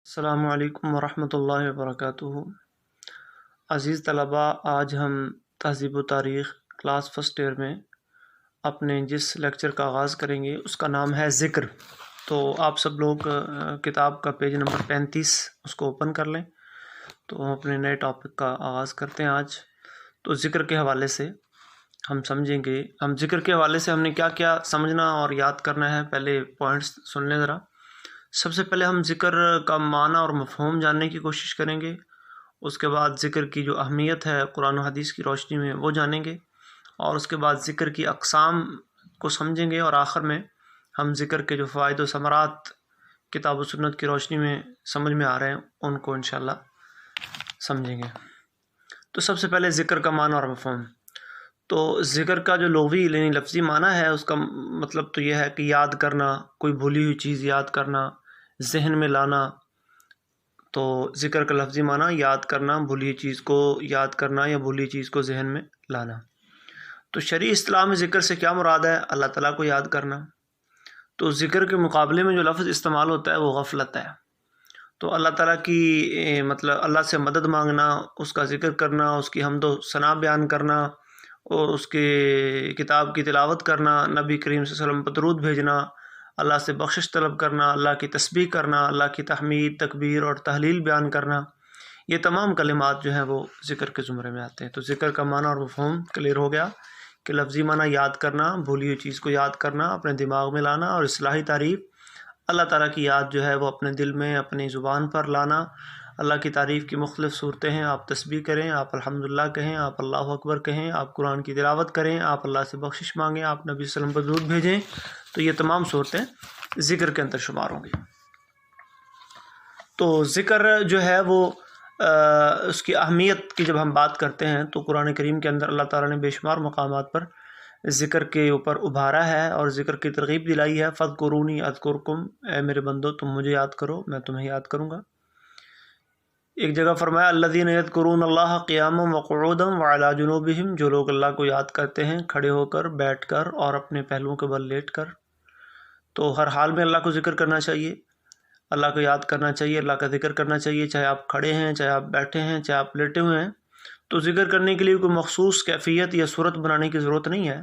السلام علیکم ورحمۃ اللہ وبرکاتہ۔ عزیز طلباء، آج ہم تہذیب و تاریخ کلاس فرسٹ ایئر میں اپنے جس لیکچر کا آغاز کریں گے اس کا نام ہے ذکر۔ تو آپ سب لوگ کتاب کا پیج نمبر 35 اس کو اوپن کر لیں۔ تو ہم اپنے نئے ٹاپک کا آغاز کرتے ہیں آج۔ تو ذکر کے حوالے سے ہم سمجھیں گے، ذکر کے حوالے سے ہم نے کیا کیا سمجھنا اور یاد کرنا ہے، پہلے پوائنٹس سن لیں ذرا۔ سب سے پہلے ہم ذکر کا معنی اور مفہوم جاننے کی کوشش کریں گے، اس کے بعد ذکر کی جو اہمیت ہے قرآن و حدیث کی روشنی میں وہ جانیں گے، اور اس کے بعد ذکر کی اقسام کو سمجھیں گے، اور آخر میں ہم ذکر کے جو فوائد و ثمرات کتاب و سنت کی روشنی میں سمجھ میں آ رہے ہیں ان کو انشاءاللہ سمجھیں گے۔ تو سب سے پہلے ذکر کا معنی اور مفہوم۔ تو ذکر کا جو لغوی یعنی لفظی معنی ہے اس کا مطلب تو یہ ہے کہ یاد کرنا، کوئی بھولی ہوئی چیز یاد کرنا، ذہن میں لانا۔ تو ذکر کا لفظی معنی یاد کرنا، بھولی چیز کو یاد کرنا یا بھولی چیز کو ذہن میں لانا۔ تو شرعی اصطلاح میں ذکر سے کیا مراد ہے؟ اللہ تعالیٰ کو یاد کرنا۔ تو ذکر کے مقابلے میں جو لفظ استعمال ہوتا ہے وہ غفلت ہے۔ تو اللہ تعالیٰ کی مطلب اللہ سے مدد مانگنا، اس کا ذکر کرنا، اس کی حمد و ثنا بیان کرنا، اور اس کے کتاب کی تلاوت کرنا، نبی کریم صلی اللہ علیہ وسلم پر درود بھیجنا، اللہ سے بخشش طلب کرنا، اللہ کی تسبیح کرنا، اللہ کی تحمید، تکبیر اور تحلیل بیان کرنا، یہ تمام کلمات جو ہیں وہ ذکر کے زمرے میں آتے ہیں۔ تو ذکر کا معنی اور مفہوم کلیئر ہو گیا کہ لفظی معنی یاد کرنا، بھولی ہوئی چیز کو یاد کرنا، اپنے دماغ میں لانا، اور اصطلاحی تعریف اللہ تعالیٰ کی یاد جو ہے وہ اپنے دل میں اپنی زبان پر لانا۔ اللہ کی تعریف کی مختلف صورتیں ہیں، آپ تسبیح کریں، آپ الحمدللہ کہیں، آپ اللہ اکبر کہیں، آپ قرآن کی تلاوت کریں، آپ اللہ سے بخشش مانگیں، آپ نبی صلی اللہ علیہ وسلم پر درود بھیجیں۔ تو یہ تمام صورتیں ذکر کے اندر شمار ہوں گی۔ تو ذکر جو ہے وہ اس کی اہمیت کی جب ہم بات کرتے ہیں تو قرآن کریم کے اندر اللہ تعالیٰ نے بے شمار مقامات پر ذکر کے اوپر ابھارا ہے اور ذکر کی ترغیب دلائی ہے۔ فَاذْكُرُونِي أَذْكُرْكُمْ، اے میرے بندو تم مجھے یاد کرو میں تمہیں یاد کروں گا۔ ایک جگہ فرمایا الذین یذکرون اللہ قیاما وقعودا وعلی جنوبہم، جو لوگ اللہ کو یاد کرتے ہیں کھڑے ہو کر، بیٹھ کر اور اپنے پہلوؤں کے بل لیٹ کر۔ تو ہر حال میں اللہ کو ذکر کرنا چاہیے، اللہ کو یاد کرنا چاہیے، اللہ کا ذکر کرنا چاہیے، چاہے آپ کھڑے ہیں، چاہے آپ بیٹھے ہیں، چاہے آپ لیٹے ہوئے ہیں۔ تو ذکر کرنے کے لیے کوئی مخصوص کیفیت یا صورت بنانے کی ضرورت نہیں ہے۔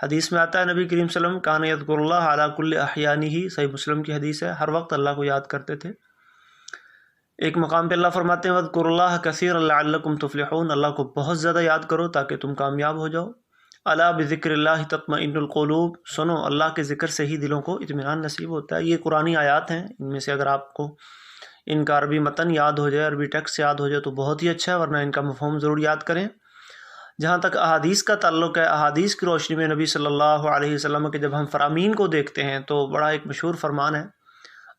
حدیث میں آتا ہے نبی کریم صلی اللہ علیہ وسلم کان یذکر اللہ علی کل احیانہ، صحیح مسلم کی حدیث ہے، ہر وقت اللہ کو یاد کرتے تھے۔ ایک مقام پہ اللہ فرماتے ہیں وَاذْكُرُوا اللَّهَ كَثِيرًا لَعَلَّكُمْ تُفْلِحُونَ، اللہ کو بہت زیادہ یاد کرو تاکہ تم کامیاب ہو جاؤ۔ الا بذکر اللہ تطمئن القلوب، سنو اللہ کے ذکر سے ہی دلوں کو اطمینان نصیب ہوتا ہے۔ یہ قرآنی آیات ہیں، ان میں سے اگر آپ کو ان کا عربی متن یاد ہو جائے، عربی ٹیکسٹ یاد ہو جائے تو بہت ہی اچھا ہے، ورنہ ان کا مفہوم ضرور یاد کریں۔ جہاں تک احادیث کا تعلق ہے، احادیث کی روشنی میں نبی صلی اللہ علیہ وسلم کے جب ہم فرامین کو دیکھتے ہیں تو بڑا ایک مشہور فرمان ہے۔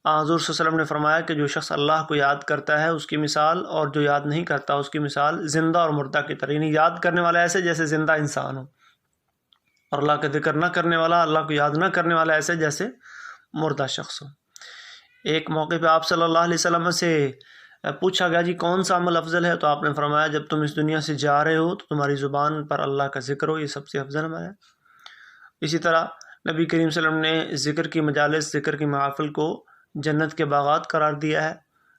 حضور صلی اللہ علیہ وسلم نے فرمایا کہ جو شخص اللہ کو یاد کرتا ہے اس کی مثال، اور جو یاد نہیں کرتا اس کی مثال زندہ اور مردہ کی طرح، یعنی یاد کرنے والا ایسے جیسے زندہ انسان ہو، اور اللہ کا ذکر نہ کرنے والا، اللہ کو یاد نہ کرنے والا ایسے جیسے مردہ شخص ہو۔ ایک موقع پہ آپ صلی اللہ علیہ وسلم سے پوچھا گیا جی کون سا عمل افضل ہے؟ تو آپ نے فرمایا جب تم اس دنیا سے جا رہے ہو تو تمہاری زبان پر اللہ کا ذکر ہو، یہ سب سے افضل عمل ہے۔ اسی طرح نبی کریم صلی اللہ علیہ وسلم نے ذکر کی مجالس، ذکر کی محافل کو جنت کے باغات قرار دیا ہے۔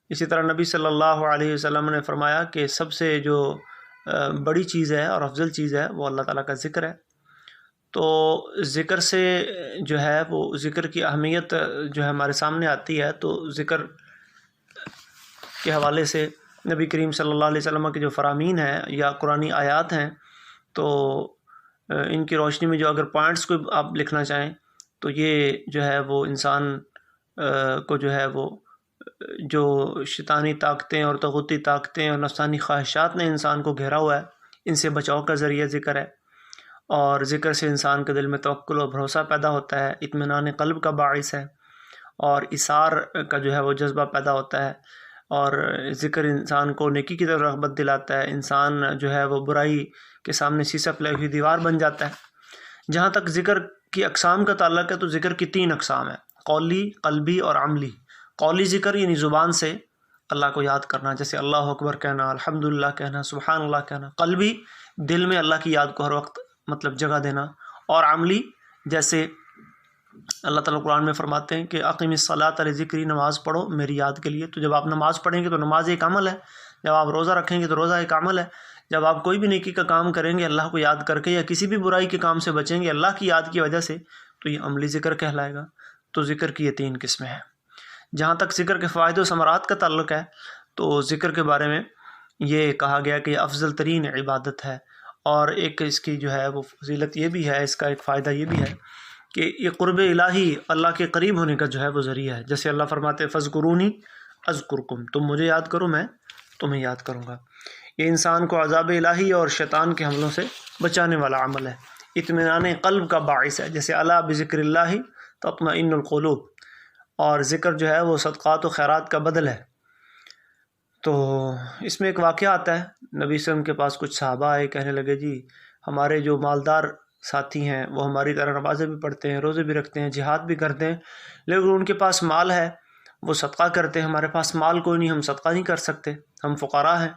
اسی طرح نبی صلی اللہ علیہ وسلم نے فرمایا کہ سب سے جو بڑی چیز ہے اور افضل چیز ہے وہ اللہ تعالیٰ کا ذکر ہے۔ تو ذکر سے جو ہے وہ ذکر کی اہمیت جو ہے ہمارے سامنے آتی ہے۔ تو ذکر کے حوالے سے نبی کریم صلی اللہ علیہ وسلم کے جو فرامین ہیں یا قرآنی آیات ہیں، تو ان کی روشنی میں جو اگر پوائنٹس کو آپ لکھنا چاہیں تو یہ جو ہے وہ انسان کو جو ہے وہ جو شیطانی طاقتیں اور طاغوتی طاقتیں اور نفسانی خواہشات نے انسان کو گھیرا ہوا ہے، ان سے بچاؤ کا ذریعہ ذکر ہے۔ اور ذکر سے انسان کے دل میں توکل اور بھروسہ پیدا ہوتا ہے، اطمینان قلب کا باعث ہے، اور اثار کا جو ہے وہ جذبہ پیدا ہوتا ہے، اور ذکر انسان کو نیکی کی طرف رغبت دلاتا ہے۔ انسان جو ہے وہ برائی کے سامنے سیسا پلائی ہوئی دیوار بن جاتا ہے۔ جہاں تک ذکر کی اقسام کا تعلق ہے تو ذکر کی 3 اقسام ہیں، قولی، قلبی اور عملی۔ قولی ذکر یعنی زبان سے اللہ کو یاد کرنا، جیسے اللہ اکبر کہنا، الحمدللہ کہنا، سبحان اللہ کہنا۔ قلبی، دل میں اللہ کی یاد کو ہر وقت مطلب جگہ دینا۔ اور عملی، جیسے اللہ تعالیٰ قرآن میں فرماتے ہیں کہ اقیم الصلاۃ لذکری، نماز پڑھو میری یاد کے لیے۔ تو جب آپ نماز پڑھیں گے تو نماز ایک عمل ہے، جب آپ روزہ رکھیں گے تو روزہ ایک عمل ہے، جب آپ کوئی بھی نیکی کا کام کریں گے اللہ کو یاد کر کے، یا کسی بھی برائی کے کام سے بچیں گے اللہ کی یاد کی وجہ سے، تو یہ عملی ذکر کہلائے گا۔ تو ذکر کی یہ 3 قسمیں ہیں۔ جہاں تک ذکر کے فوائد و ثمرات کا تعلق ہے تو ذکر کے بارے میں یہ کہا گیا کہ یہ افضل ترین عبادت ہے، اور ایک اس کی جو ہے وہ فضیلت یہ بھی ہے، اس کا ایک فائدہ یہ بھی ہے کہ یہ قرب الہی، اللہ کے قریب ہونے کا جو ہے وہ ذریعہ ہے۔ جیسے اللہ فرماتے ہیں فاذکرونی اذکرکم، تم مجھے یاد کرو میں تمہیں یاد کروں گا۔ یہ انسان کو عذاب الہی اور شیطان کے حملوں سے بچانے والا عمل ہے، اطمینان قلب کا باعث ہے۔ جیسے الا بذکر اللہ تطمئن القلوب، اور ذکر جو ہے وہ صدقات و خیرات کا بدل ہے۔ تو اس میں ایک واقعہ آتا ہے، نبی صلی اللہ علیہ وسلم کے پاس کچھ صحابہ آئے، کہنے لگے جی ہمارے جو مالدار ساتھی ہیں وہ ہماری طرح نمازیں بھی پڑھتے ہیں، روزے بھی رکھتے ہیں، جہاد بھی کرتے ہیں، لیکن ان کے پاس مال ہے، وہ صدقہ کرتے ہیں، ہمارے پاس مال کوئی نہیں، ہم صدقہ نہیں کر سکتے، ہم فقراء ہیں۔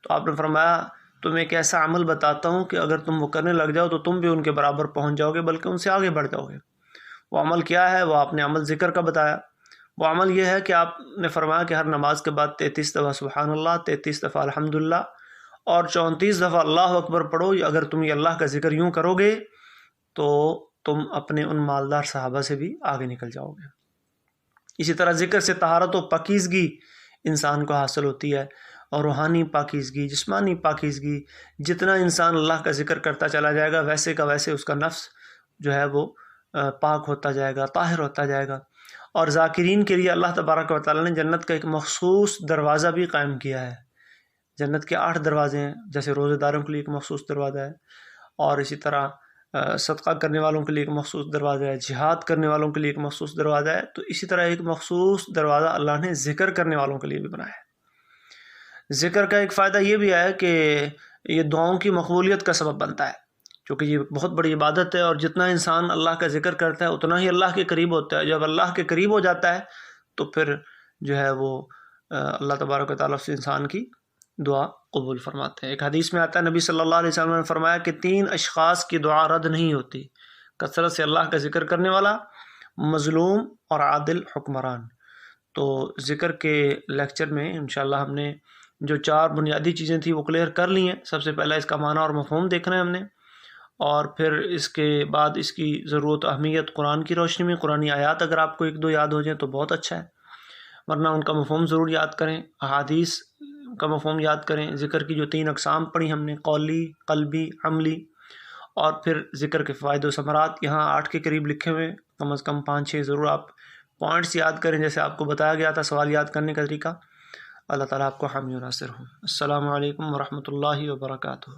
تو آپ نے فرمایا تم ایک ایسا عمل بتاتا ہوں کہ اگر تم وہ کرنے لگ جاؤ تو تم بھی ان کے برابر پہنچ جاؤ گے، بلکہ ان سے آگے بڑھ جاؤ گے۔ وہ عمل کیا ہے؟ وہ آپ نے عمل ذکر کا بتایا۔ وہ عمل یہ ہے کہ آپ نے فرمایا کہ ہر نماز کے بعد 33 دفعہ سبحان اللہ، 33 دفعہ الحمدللہ اور 34 دفعہ اللہ اکبر پڑھو۔ اگر تم یہ اللہ کا ذکر یوں کرو گے تو تم اپنے ان مالدار صحابہ سے بھی آگے نکل جاؤ گے۔ اسی طرح ذکر سے طہارت و پاکیزگی انسان کو حاصل ہوتی ہے، اور روحانی پاکیزگی، جسمانی پاکیزگی۔ جتنا انسان اللہ کا ذکر کرتا چلا جائے گا ویسے کا ویسے اس کا نفس جو ہے وہ پاک ہوتا جائے گا، طاہر ہوتا جائے گا۔ اور ذاکرین کے لیے اللہ تبارک و تعالیٰ نے جنت کا ایک مخصوص دروازہ بھی قائم کیا ہے۔ جنت کے 8 دروازے ہیں، جیسے روزہ داروں کے لیے ایک مخصوص دروازہ ہے، اور اسی طرح صدقہ کرنے والوں کے لیے ایک مخصوص دروازہ ہے، جہاد کرنے والوں کے لیے ایک مخصوص دروازہ ہے، تو اسی طرح ایک مخصوص دروازہ اللہ نے ذکر کرنے والوں کے لیے بھی بنایا ہے۔ ذکر کا ایک فائدہ یہ بھی ہے کہ یہ دعاؤں کی مقبولیت کا سبب بنتا ہے، کیونکہ یہ بہت بڑی عبادت ہے، اور جتنا انسان اللہ کا ذکر کرتا ہے اتنا ہی اللہ کے قریب ہوتا ہے۔ جب اللہ کے قریب ہو جاتا ہے تو پھر جو ہے وہ اللہ تبارک و تعالیٰ سے انسان کی دعا قبول فرماتے ہیں۔ ایک حدیث میں آتا ہے نبی صلی اللہ علیہ وسلم نے فرمایا کہ 3 اشخاص کی دعا رد نہیں ہوتی: کثرت سے اللہ کا ذکر کرنے والا، مظلوم، اور عادل حکمران۔ تو ذکر کے لیکچر میں انشاءاللہ ہم نے جو 4 بنیادی چیزیں تھیں وہ کلیئر کر لی ہیں۔ سب سے پہلا اس کا معنی اور مفہوم دیکھنا ہے ہم نے، اور پھر اس کے بعد اس کی ضرورت و اہمیت قرآن کی روشنی میں، قرآنی آیات اگر آپ کو 1-2 یاد ہو جائیں تو بہت اچھا ہے، ورنہ ان کا مفہوم ضرور یاد کریں، احادیث کا مفہوم یاد کریں۔ ذکر کی جو 3 اقسام پڑھی ہم نے، قولی، قلبی، عملی، اور پھر ذکر کے فوائد و ثمرات یہاں 8 کے قریب لکھے ہوئے، کم از کم 5-6 ضرور آپ پوائنٹس یاد کریں جیسے آپ کو بتایا گیا تھا سوال یاد کرنے کا طریقہ۔ اللہ تعالیٰ آپ کو حامی و ناصر ہو۔ السلام علیکم ورحمۃ اللہ وبرکاتہ۔